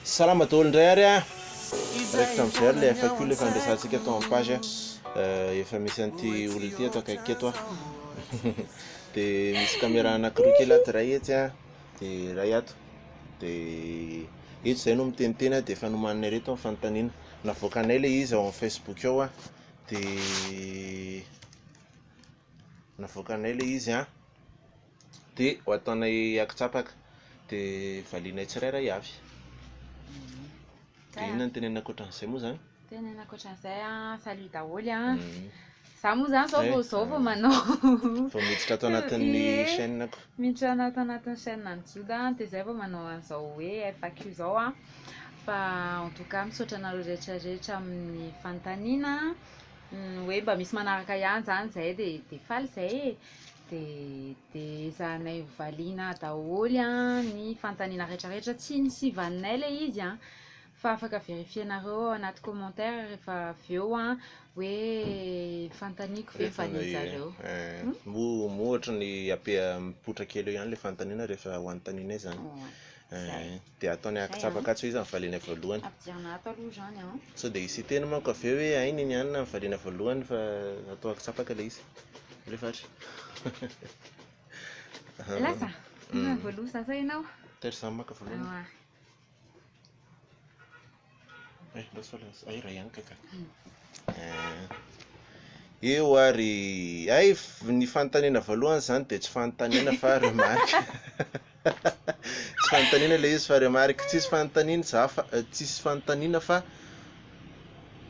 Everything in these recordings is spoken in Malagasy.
Salama daholo indray ary a rehetra amin'izay ary le efa koa le fandraisantsika atao amin'ny page efa misy an'ity olona ity atao akaiky eto dia misy caméra anankiroa kely ato iray etsy a dia iray ato dia eto izay no miteniteny dia efa nomaninay reto amin'ny fanontaniana navoakanay le izy ao amin'ny Facebook ao a dia navoakanay le izy a dia ho ataonay akitsapaka dia valinay tsirairay avy. Inona ny tenenina ankoatran'izay moa zany? Tenenina ankoatran'izay a, salut daholo a. Za moa zany zao vao manao vao miditra ato anatin'ny chaîne ako. Miditra anatin'ny chaîne ny Joda dia zay vao manao an'izao hoe FAQ zao a. Fa en tout cas misaotra anareo rehetrarehetra amin'ny fanontaniana hoe mba misy manaraka ihany zany zay dia faly zay dia izahanay valiana daholo a ny fanontaniana rehetrarehetra tsy nisy valinay le izy a. Fa afaka verifienareo anaty commentaire rehefa avy eo a hoe fantaniko ve valinizareo. Mo ohatra ny mipotra kely eo ihany le fanontaniana rehefa ho anontanianay zany. Dia ataony akitsapaka atsy izy amin'ny valinay voalohany. Ampidirana ato aloha zany a. So dia hisy teny manko avy eo hoe aina iny ihany amin'ny valinay voalohany fa atao akitsapaka le izy. Rehefatry. Lasa voaloha sasa ianao. Tery samy maka voalohany. Raha ihany kaka. Eo ary ny fanontaniana voalohany zany dia tsy fanontaniana fa remarika. Tsy fanontaniana le izy fa remarika. Tsisy fanontaniana fa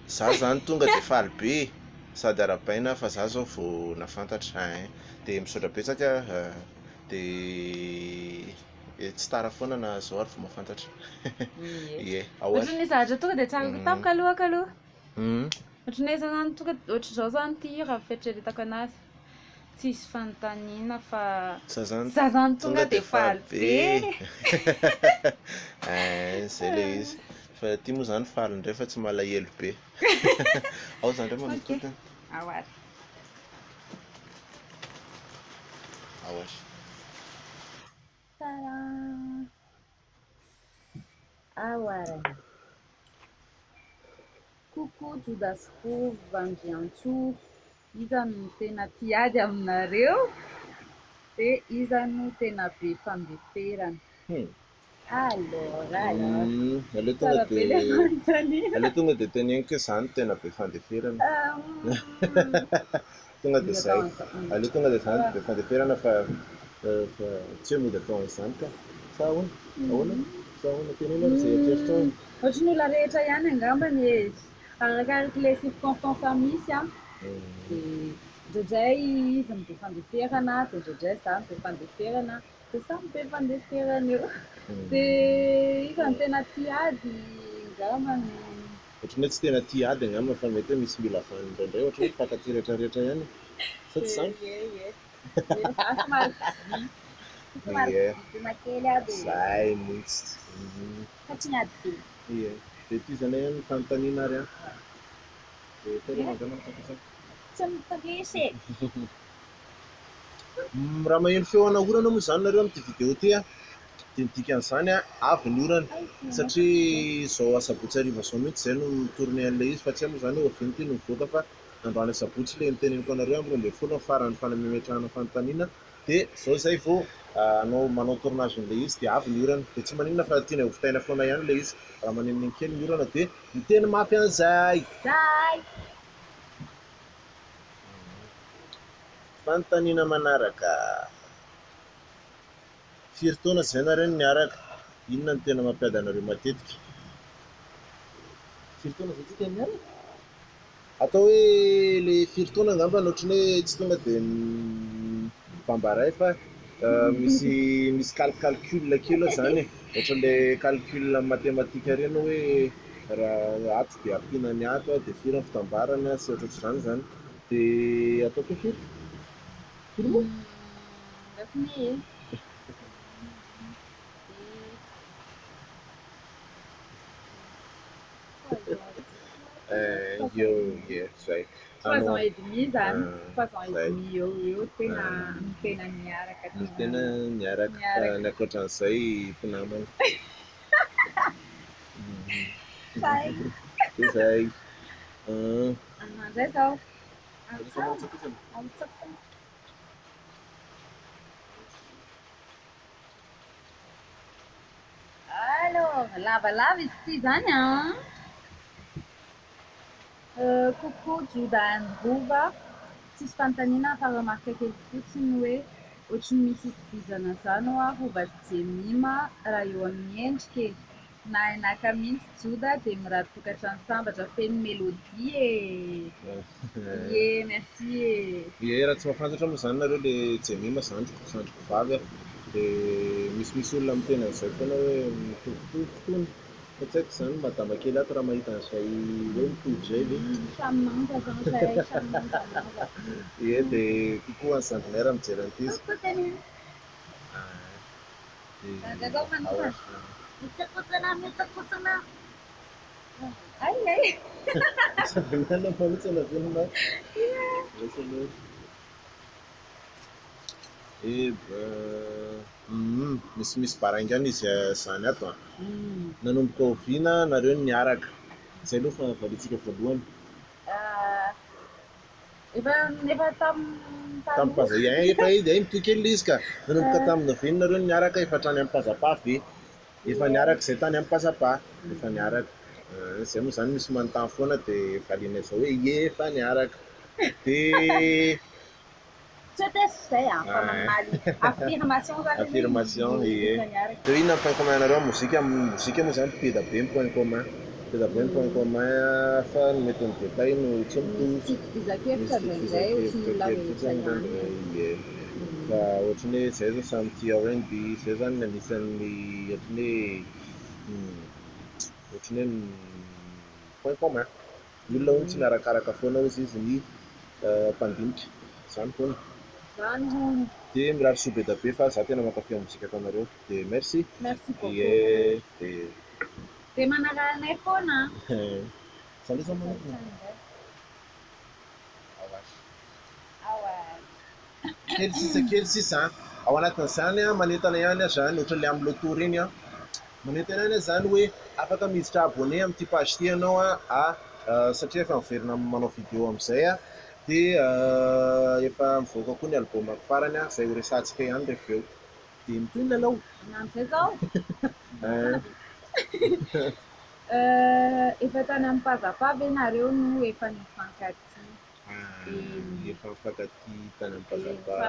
za zany tonga dia faly be sady arabaina fa za zao vao nafantatra dia misaotra betsaka dia tsy tara foana na zao ary vao mahafantatra. Ohatran'ny zavatra tonga dia tsara tapaka aloha. Ohatran'ny zany tonga ohatr'izao zany ty raha fieritreretako anazy. Tsisy fanontaniana fa za zany tonga dia faly be. Zay le izy. Fa ty moa zany faly indray fa tsy malahelo be. Ao zany indray mamitotana. Ao ary. Ao ary. Coucou Joda sy Rova Andriantsoa, iza no tena tiady aminareo dia iza no tena be fambeferana. Aleo tonga dia teneniko hoe zany tena be fandeferana. Tonga dia zay. Aleo tonga dia zany be fandeferana fa tsy hoe mody atao an'izany ka. Sa ahoana? Sa ahoana tenena izay eritreritro ao? Ohatran'ny olona rehetra ihany angambany e. Arakaraka ilay circonstance misy a. Dia indraindray izy mibe fandeferana, dia indraindray za mibe fandeferana, dia samy be fandeferana eo. Dia iza no tena tiady angambany. Ohatran'ny hoe tsy tena tiady angambany fa mety hoe misy mila avany indraindray ohatra hoe mpankaty rehetrarehetra ihany. Sa tsy izany? Zay mihitsy. Fa tsy niady be. Dia ity zany ihany fanontaniana ary a. Dia tena mangamana fakasaka. Tsy miparesy e. Raha maheno feo anahorana moa zany nareo amin'ity vidéo ity a. Dia midika an'izany a avy ny orana satria izao asabotsy hariva zao mihitsy izay no nitorone an'ilay izy fa tsy moa zany hoe oviny ity no mivoaka fa androany asabotsy ilay niteneniko anareo amin'ny 12 farany fanamemetrahana fanontaniana dia izao izay vao manao tournage n'ilay izy dia avy ny orana dia tsy maninona fa tiana hovitaina foana ihany ilay izy raha manenoneny kely ny orana dia miteny mafy an'izay. Fanontaniana manaraka. Firy taona izay nareo no niaraka? Inona no tena mampiady anareo matetika? Firy taona izay tsika niaraka? Atao hoe ilay firy taona angamba ohatran'ny hoe tsy tonga dia mpambaray fa misy calcul kely zany ohatran'ilay calcul matematika ireny hoe raha ato dia ampiana ny ato dia firy ny fitambarana sy ohatr'izany zany dia ataoko hoe firy? Firy moa? Zay. 3 ans et demi zany. 3 ans et demi eo tena niaraka. Tena niaraka fa ny ankoatran'izay mpinamana. Sai. Izay. Zay zao. Alors, lavalava izy ity zany a. Coucou Joda&Rova. Tsisy fanontaniana fa remarque kely fotsiny hoe ohatrany misy itovizana zany ho Rova sy Jemima raha eo amin'ny endrika na enaka mihitsy Joda dia mirary tokantrano sambatra feno mélodie merci Raha tsy mahafantatra moa zany nareo le Jemima zandriko vavy a dia misy olona miteny an'izay foana hoe mitovitovy fa tsy haiko zany madama kely ato raha mahita an'izay hoe mitovy zay ve dia kokoa an'ny zandrinay raha mijery an'ity izy. Zandrinay manotsana velona misy barangana izy zany ato a. Nanomboka oviana nareo niaraka. Izay aloha fa valitsika voalohany. Efa Tamin'ny Pazzapa efa izy mitohy kely izy ka nanomboka tamin'ny oviana nareo niaraka efa hatrany amin'ny Pazzapa ve efa niaraka izay tany amin'ny Pazzapa efa niaraka. Izay moa zany misy manontany foana dia valinay zao hoe ie efa niaraka dia affirmation ie. Dia inona ny point commun anareo mozika moa zany be da be ny point commun fa ny mety ny détail no tsy mitovy. Fa ohatrany hoe zay zao samy tia R&B zay zany ny anisan'ny ohatrany hoe point commun. Ny olona hono tsy miarakaraka foana hozy izy ny mpandinika zany foana. Dia mirary soa be da be fa za tena mankafy mozika atanareo dia merci. Dia manarahanay foana. Salisa manokana. Kely sisa ao anatin'izany manentana ihany zany ohatran'le amin'ny loto reny a. Manentana ihany zany hoe afaka miditra abonné amin'ity page ity ianao satria efa miverina manao vidéo amin'izay a dia efa mivoaka koa ny albumako farany a izay ho resantsika ihany rehefa eo dia mitohina alao. Zay zao. Efa tany amin'ny Pazzapa ve nareo no efa nifankatia? Efa mifankatia tany amin'ny Pazzapa.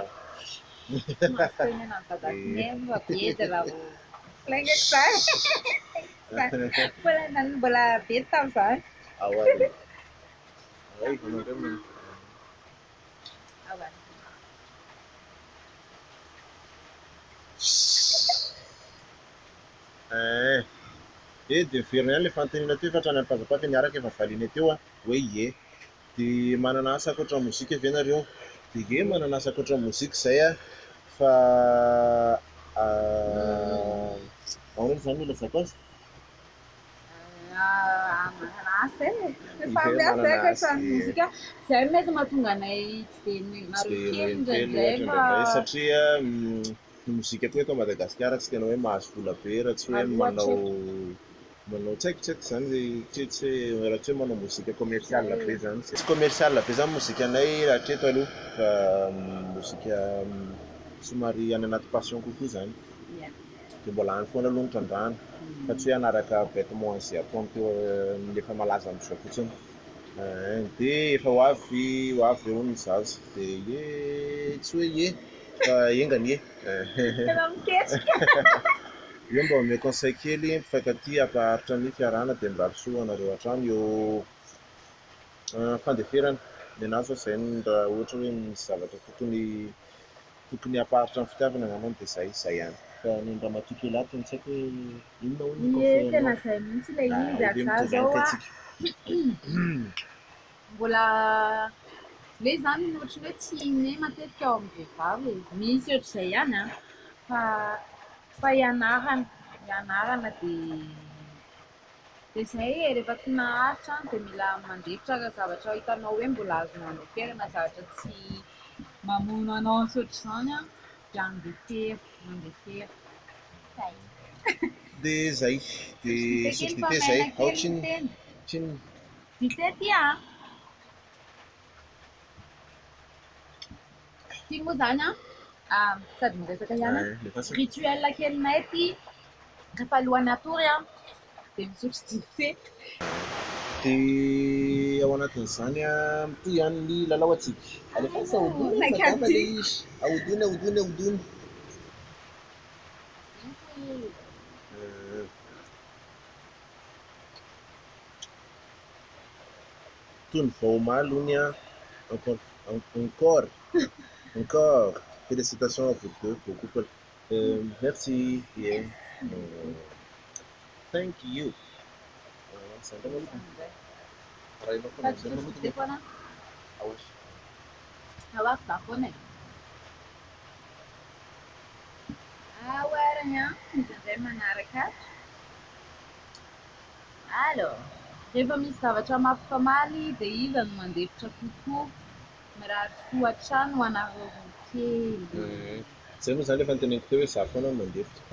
Mbola be tamin'izany. Dia miverina ihany le fanontaniana teo efa hatrany amin'ny Pazzapa fa niaraka efa valinay teo hoe ie. Dia manana asa ankoatra mozika ve nareo? Dia manana asa ankoatra mozika izay fa ahoana zany ilay zakao azy? Zay mety mahatonga anay tsy dia nareo satria ny mozika toy eto Madagasikara tsy tena hoe mahazo vola be raha tsy hoe manao tsy haiko zany raha tsy hoe manao mozika commercial be zany. Tsy commercial be zany mozikanay hatreto aloha fa mozika somary any anaty passion kokoa zany. Dia mbola any foana aloha ny trandrahana fa tsy hoe hanaraka bêtement izay ataony teo efa malaza amin'izao fotsiny. Dia efa ho avy eo ny zaza dia tsy hoe ie fa engany ie. Io mba omeo conseil kely mpifankatia hampaharitra ny fiarahana dia mirary soa anareo hatrany eo fandeferana. Ny anazy fa izay raha ohatra hoe misy zavatra tokony hampaharitra ny fitiavana angambany dia izay ihany. Fa ny raha matoy kely ato tsy haiko hoe inona hono ny conseil tena izay mihitsy ilay izy aza zao mbola le zany ohatrany hoe tsy ine matetika ao amin'ny vehivavy misy ohatr'izay ihany fa ianarana dia izay rehefa tia naharitra dia mila mandefitra zavatra hitanao hoe mbola azonao andefera zavatra tsy mamono anao antsy ohatr'izany dia mandefera. dia zay dia sotro dite zay ao tsiny dite ty ty moa zany sady miresaka ihany rituel kelinay ty rehefa alohan'ny atory dia misotro dite. dia ao anatin'izany mitohy ihany ny lalao atsika alefa ahodina le izy ahodiny toy ny vaomaly hony encore félicitations à vous deux beaucoup merci yeah. Thank you. Alors, rehefa misy zavatra mampifamaly dia iza no mandefitra kokoa mirary soa trano ho anareo kely. Zay moa zany efa nyteneniko teo hoe za foana mandefitra.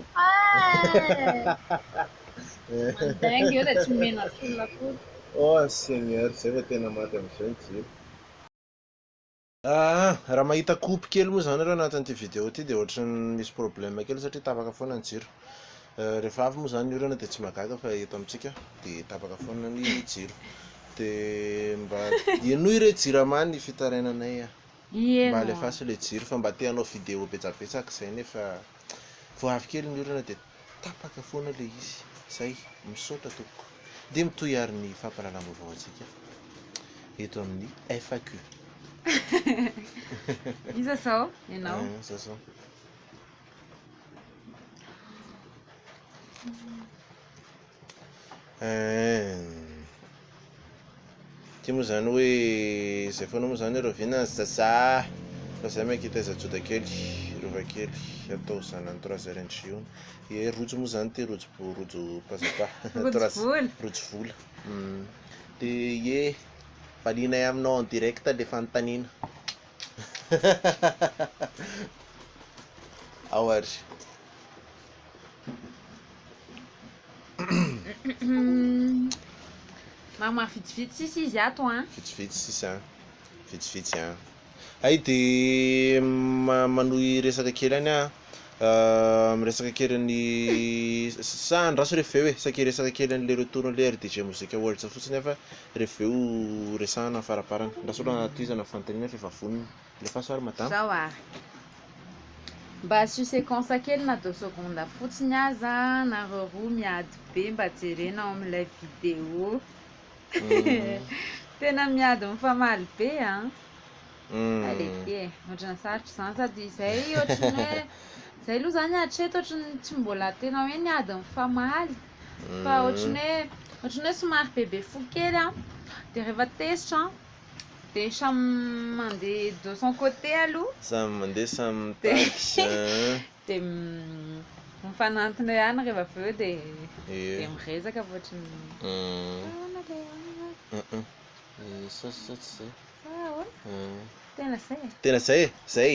Mandainga eo dia tsy menatra olona koa. Oh seigneur, zay fa tena maty amin'izay ny jiro. Raha mahita kopy kely moa zany raha anatin'ity vidéo ty dia ohatrany misy problème kely satria tapaka foana ny jiro. Rehefa avy moa zany ny orana dia tsy mahagaga fa eto amintsika dia tapaka foana ny jiro. Dia mba enoy re jirama ny fitarainanay mba alefasy le jiro fa mba te hanao vidéo betsabetsaka zay nefa vao avy kely ny orana dia tapaka foana le izy. Zay misaotra tompoko. Dia mitohy ary ny fampahalalam-baovao antsika eto amin'ny FAQ. Iza sao? Ianao? Iza sao? Ty moa zany hoe zay foana moa zany rovina zazà fa zay makita Joda kely rova kely atao zanany 3 heures andriona e rojo moa zany ty rojo Pazzapa rojo vola dia valinay aminao en direct le fanontaniana ao ary maromaro vitsivitsy sisy izy ato vitsivitsy sisy vitsivitsy ay dia manohy resaka kely any miresaka kely ny sa andraso rehefa hoe saky resaka kely an'le retour an'le RDG Musique Awards fotsiny fa rehefa eo resahana faraparany ndasolo anatizana fanontaniana fa efa vonona le fasoary madame zao mba asio séquence kely na 2 secondes fotsiny aza nareo roa miady be mba jerenao amin'ilay vidéo tena miady mifamaly be aleke ohatrany sarotry zany sady zay ohatrany hoe zay aloha zany hatreto ohatrany tsy mbola tena hoe niady mifamaly fa ohatrany hoe somary bebe fo kely dia rehefa tesitra dia samy mandeha de son côté aloha samy mandeha samy mitady dia mifanantona ihany rehefa avy eo dia miresaka ohatrany satsy zay tena zay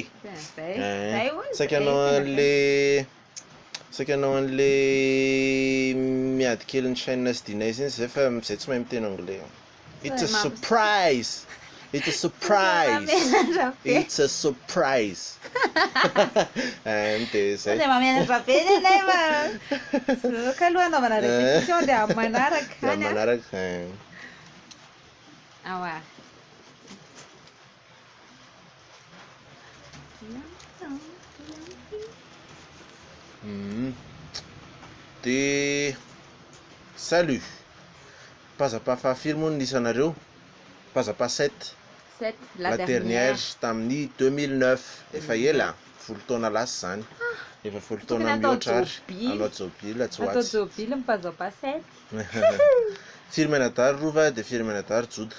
saky anao an'le miady kely ny chaîne sy dinay zany zay fa zay tsy mahay miteny anglais. It's a surprise. It's a surprise. It's a surprise. Dia zay. Dia mamenatra be nenay ma. Kaloha anaovana répétition dia manaraka any. Manaraka. Awa. Dia salut. Pazzapa fahafiry moa ny isanareo. Pazzapa 7 la dernière tamin'ity 2009 efa ela 10 taona lasa zany efa 10 taona mihoatra ary anao jobile tsy atao jobile ny Pazzapa 7 firy mianadary rova dia firy mianadary Joda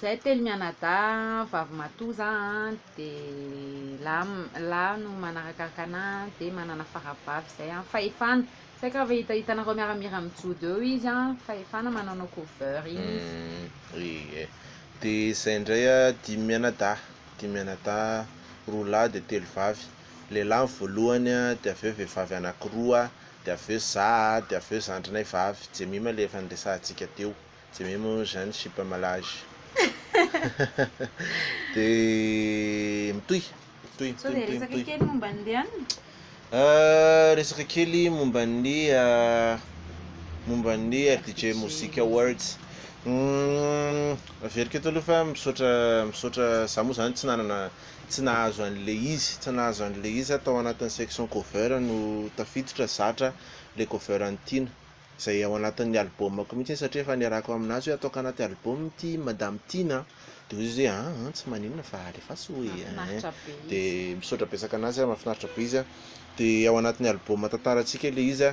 zay telo mianadahy vavy matoza dia lahy no manarakaraka anahy dia manana faravavy zay fahefana saika raha hitanareo miaramira amin'ny Joda eo izy fahefana mananao cover izy dia zay indray 10 mianadahy roa lahy dia 3 vavy lehilahy voalohany dia avy eo vehivavy anankiroa dia aveo za dia aveo zandrinay vavy Jemima le efa niresahantsika teo Jemima zany sipa malazy dia mitohy resaka kely momban'ny RDJ Music Awards averiko eto aloha fa misaotra za moa zany tsy nahazo an'le izy tao anatin'ny section cover no tafiditra zatra le cover an'Tina izay ao anatin'ny albumako mihitsy satria efa niaraka aminazy hoe ataoko anaty album ty madame Tina dia izy hoe tsy maninona fa rehefa sy hoe dia misaotra betsaka anazy mahafinaritra be izy dia ao anatin'ny album tantarantsika le izy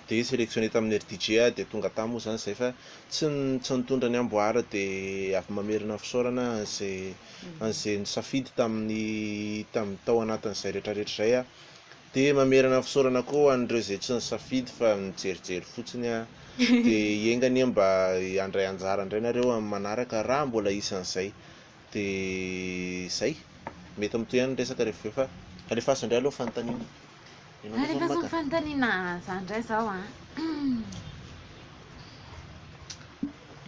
dia sélectionné tamin'ny RDJ dia tonga tamy moa zany izay fa tsy nitondra ny amboara dia avy mamerina fisaorana an'izay nisafidy tamin'ny tao anatin'izay rehetrarehetra izay dia mamerina fisaorana koa an'ireo izay tsy nisafidy fa mijerijery fotsiny dia iengany mba andray anjara indray nareo amin'ny manaraka raha mbola isan'izay dia izay mety amitoy ihany resaka rehefa fa alefaso indray aloha fanontaniana alefaso fanontaniana za indray zao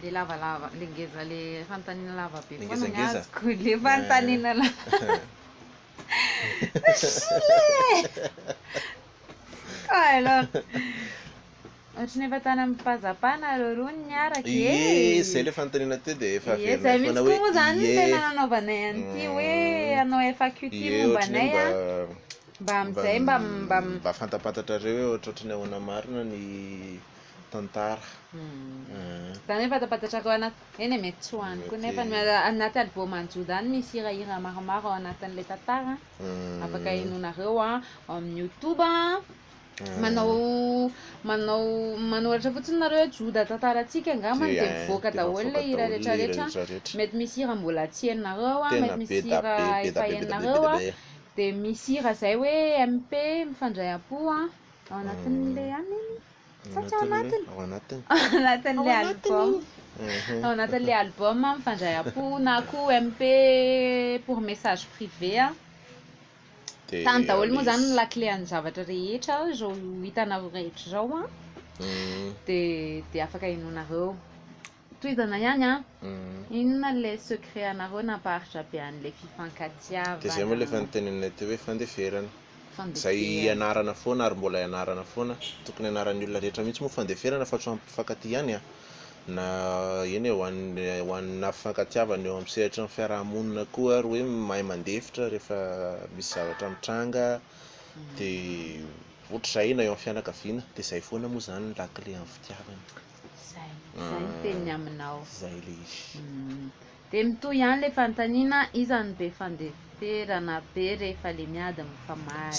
le lavalava le ngeza le fanontaniana lava be foana ny azoko le fanontaniana alors ohatrany efa tany amin'ny Pazzapa nareo roa niaraka zay le fanontaniana teo dia efa zay mihitsy koa moa zany tena nanaovanay an'ity hoe anao FAQ ty mombanay mba amin'izay mba fantapatatranareo hoe ohatrohatrany ahoana marina ny tantara zany hoe fantapatatrareo anaty eny mety tsy hoaniko nefa anaty album anjoda any misy hirahira maromaro ao anatin'ilay tantara afaka henonareo amin'ny YouTube manohatra fotsiny nareo joda tantarantsika angamba dia mivoaka daholo le hira rehetrarehetra mety misy hira mbola tsy heninareo mety misy hira efa heninareo dia misy hira zay hoe MP mifandray am-po ao anatin'le satsy ao anatin'le album ao anatin'le album mifandray am-po na koa MP pour message privé tany daholo moa zany lakile an'ny zavatra rehetra zao hitanareo rehetra zao dia afaka henonareo tohizana ihany inona le secret anareo naparitra be an'le fifankatiavana dia zay moa le fanontaniana teo hoe fandeferana izay ianarana foana ary mbola ianarana foana tokony ianaran'ny olona rehetra mihitsy moa fandeferana fa tsy ampifankatia ihany na eny ho an'ny fifankatiavana eo amin'ny sehatra ny fiarahamonina koa ary hoe mahay mandefitra rehefa misy zavatra mitranga dia ohatr'izay na eo amin'ny fianakaviana dia izay foana moa zany ny lakile amin'ny fitiavana zay teniny aminao zay le izy dia mitohy ihany le fanontaniana izany be fandeferana be rehefa le miady mifamary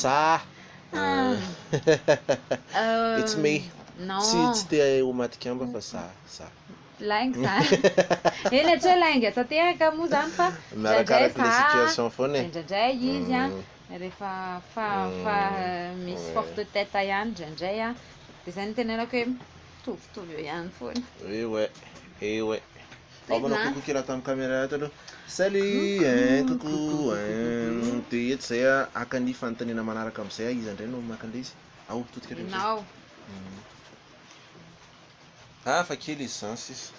it's me tsy te ho matikamba fa za lainga zany eny tsy hoe lainga tanteraka moa zany fa miarakaraka le situation foana indraindray izy rehefa fa misy forte tête ihany indraindray dia zay no tenenako hoe mitovitovy eo ihany foana ouais avanao coucou kila tamin'ny caméra ato aloha salut coucou dia eto zay aka ny fanontaniana manaraka amin'izay izy indray no makandray izy totika nao fa kely izy zany sisa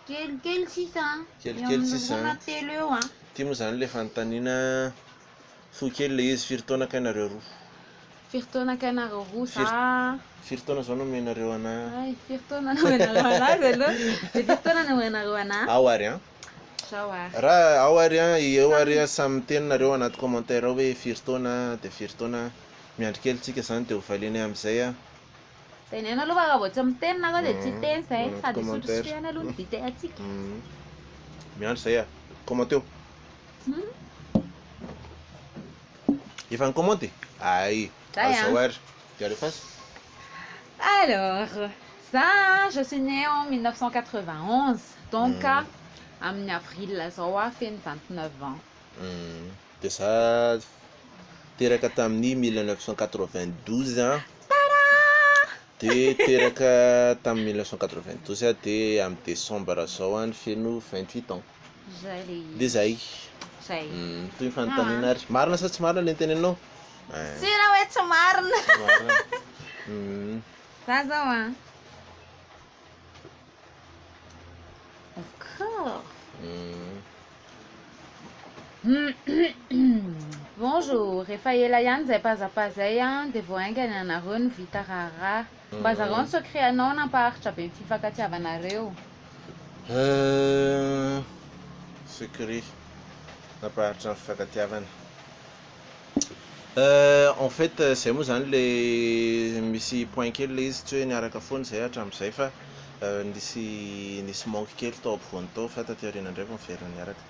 kelikely sisa kelikely sisa telo eo ty moa zany le fanontaniana fo kely le izy firy taona kainareo roa firy taona kainareo roa za firy taona zao no omenareo anahy firy taona no omenareo anazy aloha dia firy taona no omenareo anahy ao ary raha ao ary eo ary samy teninareo anaty commentaire ao hoe firy taona dia firy taona miandry kely tsika zany dia ho valinay amin'izay tenena aloha fa raha vao tsy mitenina dia tsy teny zay sady sotrosotriana aloha ny dite atsika miandry zay commenté efa nikomanty azao ary dia alefaso alors ça je suis née en 1991 donc amin'ny avril zao feno 29 ans dia za teraka tamin'ny 1992 dia teraka tamin'ny 1992 dia amin'ny décembre zao feno 28 ans dia zay toy fanontaniana ary marina sa tsy marina le teneninao Sira hoe tsy marina. Za zao D'accord. Bonjour, rehefa ela ihany zay Pazzapa zay dia voaingany anareo ny vita raha. Mba zareo ny secret anao nampaharitra be ny fifankatiavanareo. Secret nampaharitra ny fifankatiavana. En fait zay moa zany le misy point kely le izy tsy hoe niaraka foana zay hatramin'izay fa nisy manque kely tao ampovoany tao fa taty aoriana indray vao miverina niaraka.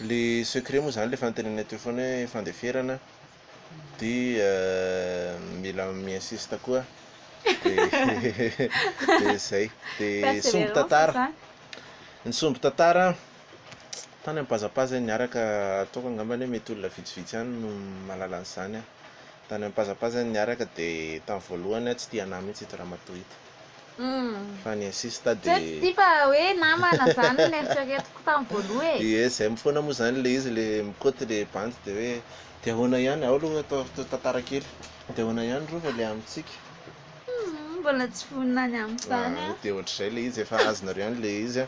Le secret moa zany le fanontaniana teo foana hoe fandeferana dia mila mi-insiste koa dia zay dia somby tantara. Ny somby tantara tany amin'ny Pazzapa zay niaraka ataoko angambany hoe mety olona vitsivitsy ihany no mahalala an'izany. Tany amin'ny Pazzapa zay niaraka dia tamin'ny voalohany tsy tia anahy mihitsy ito raha matoa ito. Fa ny insista dia Tsy tia fa hoe namana zany no eritreretiko tamin'ny voaloha e. Ie zay mifoana moa zany le izy le mikoty le bandy dia hoe dia ahoana ihany aloha atao tantara kely dia ahoana ihany rova le amintsika. Mbola tsy fonina any amin'izany dia ohatr'izay le izy efa azonareo ihany le izy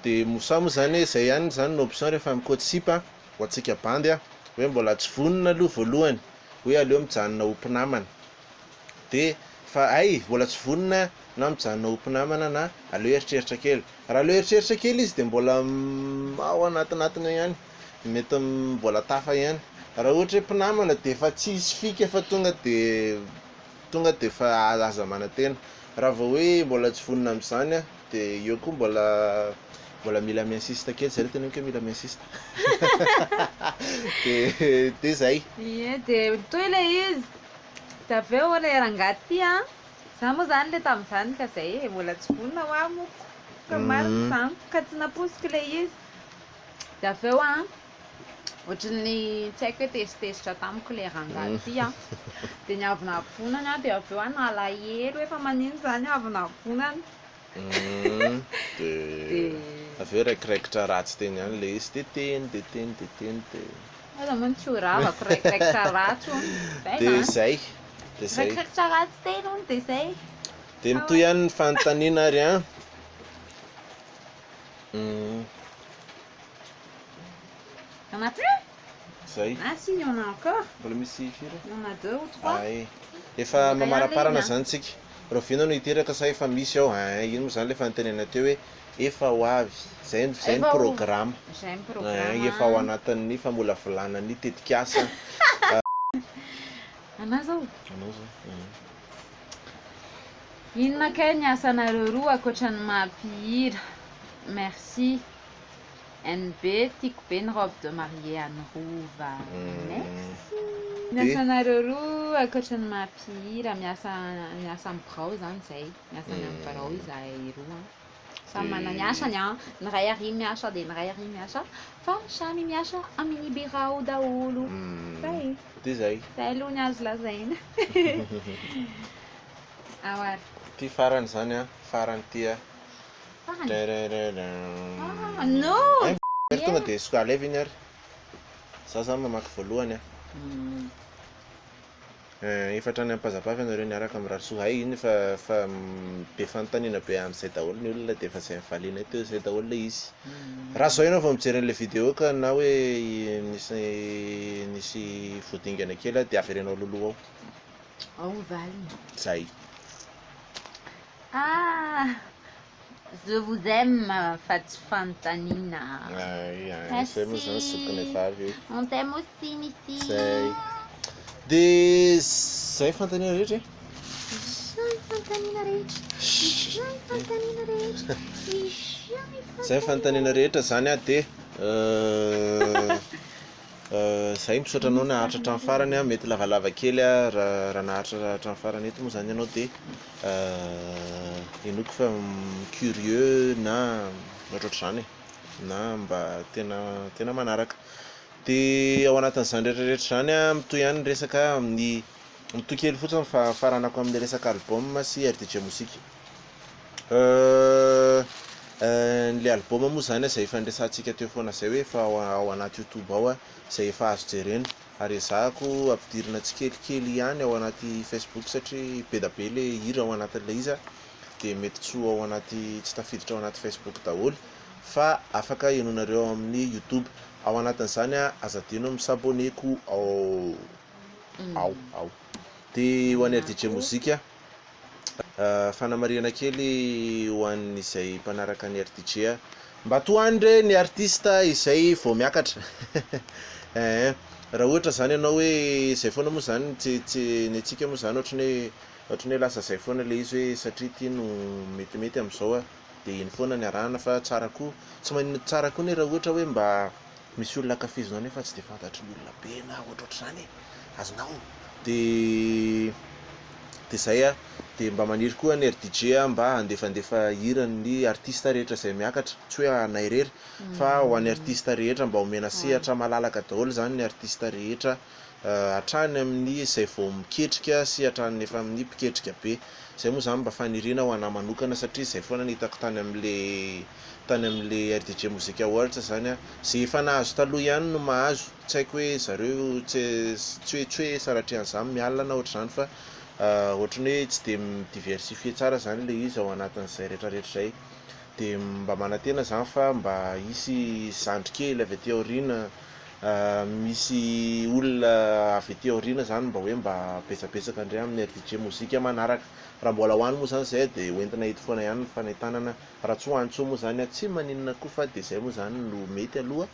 dia mosa moa zany zay ihany zany no option rehefa mikoty sipa ho antsika bandy hoe mbola tsy vonona aloha voalohany hoe aleo mijanona ho mpinamana dia fa ay mbola tsy vonona na mijanona ho mpinamana na aleo eritreritra kely. Raha aleo eritreritra kely izy dia mbola ao anatinatiny ihany mety mbola tafa ihany. Raha ohatra hoe mpinamana dia efa tsisy fika fa tonga dia fa aza manantena. Raha vao hoe mbola tsy vonona amin'izany dia eo koa mbola mila mi-insiste kely zay tena hoe mila mi-insiste. Dia zay. Ie dia toy le izy dia avy eo le rangaty za moa zany le tamin'izany ka zay mbola tsy vonona ho amo ka marina izany ka tsy naposiko le izy dia avy eo ohatran'ny tsy haiko hoe tezitezitra tamiko le rangaty dia niavina vonana dia avy eo nalahelo efa manino zany avina vonana. Dia avy eo raikiraikitra ratsy teny ihany le izy dia teny aza moa tsy ho ravako raikiraikitra ratsy dia zay. raikiraikitra ratsy teny hono dia zay. Dia mitoy ihany ny fanontaniana ary Il y en a plus? Zay. Ah si, il y en a encore. Mbola misy firy? Il y en a 2 ou 3. Ay. Efa mamaraparana zany tsika. Roviana no hiteraka sa efa misy ao. Ino moa zany le fanontaniana teo hoe efa ho avy. Zay ny programme. Zay ny programme. Efa ao anatin'ny famolavolana tetikasa. Anao zao. Inona kay ny asanareo roa ankoatran'ny mampihira? Merci. NB, tiako be ny robe de mariée an'Rova. Merci. Ny asanareo roa ankoatran'ny mampihira miasa amin'ny birao zany zay. Miasa amin'ny birao izahay roa. Samy manana ny asany ny ray ary miasa dia ny ray ary miasa fa samy miasa amin'ny birao daholo. Zay. Dia zay. Zay aloha ny azo lazaina. Awary. Ty farany zany farany ty No! Tonga dia sokaleva iny ary. Za zany mamaky voalohany efatra any amin'ny Pazzapa ianareo niaraka amin'ny raha iny fa be fanontaniana be amin'izay daholo ny olona dia efa zay valinay teo zay daholo le izy. Raha zao ianao vao mijery an'ilay vidéo ka na hoe nisy voadingana kely dia averenao loloha ao. Ao valiny. Zay. Ah! Je vous aime, Fats Fantanina. Zay moa zany sokony vavy. On t'aime aussi, Misy. Zay. Dia zay fanontaniana rehetra. Zay fanontaniana rehetra zany dia zay misaotra anao naharitra hatramin'ny farany mety lavalava kely raha naharitra hatramin'ny farany eto moa zany ianao dia inoko fa curieux na ohatrohatr'izany na mba tena manaraka. Dia ao anatin'izany rehetrarehetra zany mitoy ihany ny resaka amin'ny mitoy kely fotsiny fa faranako amin'ny resaka album sy RDJ mosika. Ny album moa zany izay efa nresantsika teo foana zay hoe efa ao anaty YouTube ao izay efa azo jerena arezahako ampidirina tsikelikely ihany ao anaty Facebook satria be da be le hira ao anatin'ilay izy dia mety tsoa ao anaty tsy tafiditra ao anaty Facebook daholo fa afaka ianonareo amin'ny YouTube. Ao anatin'izany azadino misaboneko ao dia ho an'ny DJ mozika fanamarihana kely ho an'izay mpanaraka ny DJ mba toandre ny artista izay vao miakatra raha ohatra zany ianao hoe izay foana moa zany tsy ny antsika moa zany ohatrany hoe lasa izay foana le izy hoe satria ity no metimety amin'izao dia iny foana ny arahana fa tsara koa tsy manino tsara koa ny raha ohatra hoe mba misy olona kafizinao nefa tsy dia fantatry ny olona be na ohatrohatr'izany azonao dia zay dia mba maniry koa ny DJ mba andefandefa hiran'ny artista rehetra izay miakatra tsy hoe anay rery fa ho an'ny artista rehetra mba homena sehatra malalaka daholo zany ny artista rehetra hatrany amin'ny izay vao miketrika sy hatrany efa amin'ny mpiketrika be izay moa zany mba faniriana ho anahy manokana satria izay foana ny hitako tany amin'le DJ mozika awards zany izay efa nahazo taloha ihany no mahazo tsy haiko hoe zareo tsy hoe saratrian'izany mialina na ohatr'izany fa ohatrany hoe tsy dia diversifie tsara zany le izy ao anatin'izay rehetrarehetra zay dia mba manantena zany fa mba hisy zandry kely avy aty aoriana misy olona avy aty aoriana zany mba hoe mba betsabetsaka indray amin'ny DJ mozika manaraka raha mbola hoany moa zany zay dia hoentina hita foana ihany ny fanentanana raha tsy hoany tsoa moa zany tsy maninona koa fa dia zay moa zany no mety aloha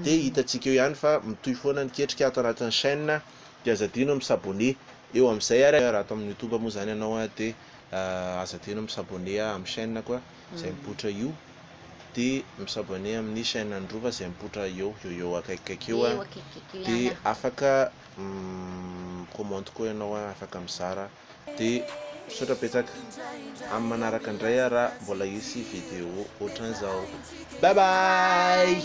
dia hitantsika eo ihany fa mitohy foana niketrika ato anatin'ny chaîne dia azadino misabone eo amin'izay ary raha ato amin'ny YouTube moa zany ianao dia azadino misabone amin'ny chaîne koa izay mipoitra io dia misabone amin'ny chaîne ny Rova izay mipoitra eo akaikikaiky eo dia afaka commande koa ianao afaka mizara dia misaotra betsaka amin'ny manaraka indray raha mbola hisy vidéo ohatran'izao. Bye bye.